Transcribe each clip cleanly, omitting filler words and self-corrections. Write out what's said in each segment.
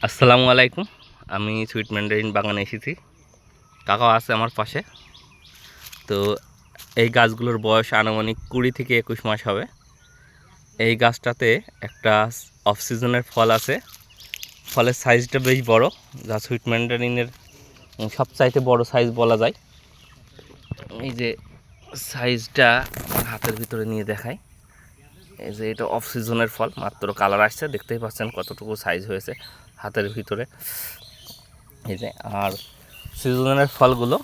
আসসালামু আলাইকুম। আমি সুইট ম্যান্ডারিন বাগানে এসেছি, কাকাও আছে আমার পাশে। তো এই গাছগুলোর বয়স আনুমানিক 20 থেকে 21 মাস হবে। এই গাছটাতে একটা অফ সিজনের ফল আছে, ফলের সাইজটা বেশ বড়, যা সুইট ম্যান্ডারিনের সবচাইতে বড় সাইজ বলা যায়। এই যে সাইজটা আমার হাতের ভিতরে নিয়ে দেখায়, এই যে এটা অফ সিজনের ফল, মাত্র কালার আসছে, দেখতেই পাচ্ছেন কতটুকু সাইজ হয়েছে হাতের ভিতরে। এই যে আর সিজনের ফলগুলো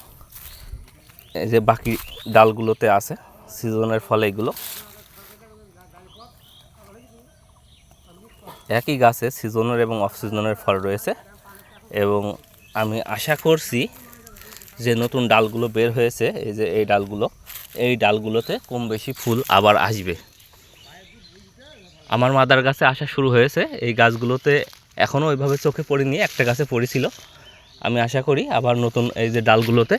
এই যে বাকি ডালগুলোতে আছে, সিজনের ফল এগুলো। একই গাছে সিজনের এবং অফ সিজনের ফল রয়েছে, এবং আমি আশা করছি যে নতুন ডালগুলো বের হয়েছে, এই যে এই ডালগুলোতে কম বেশি ফুল আবার আসবে। আমার মাদার গাছে আসা শুরু হয়েছে, এই গাছগুলোতে এখনও ওইভাবে চোখে পড়েনি, একটা গাছে পড়েছিল। আমি আশা করি আবার নতুন এই যে ডালগুলোতে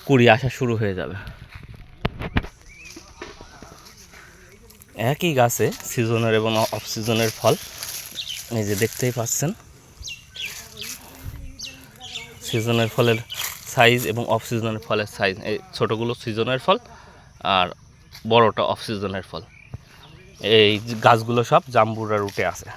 কুড়ি আসা শুরু হয়ে যাবে। একই গাছে সিজনের এবং অফ সিজনের ফল, এই যে দেখতেই পাচ্ছেন সিজনের ফলের সাইজ এবং অফ সিজনের ফলের সাইজ। এই ছোটোগুলো সিজনের ফল আর বড়টা অফ সিজনের ফল। এই গাছগুলো সব জাম্বুরা রুটে আছে।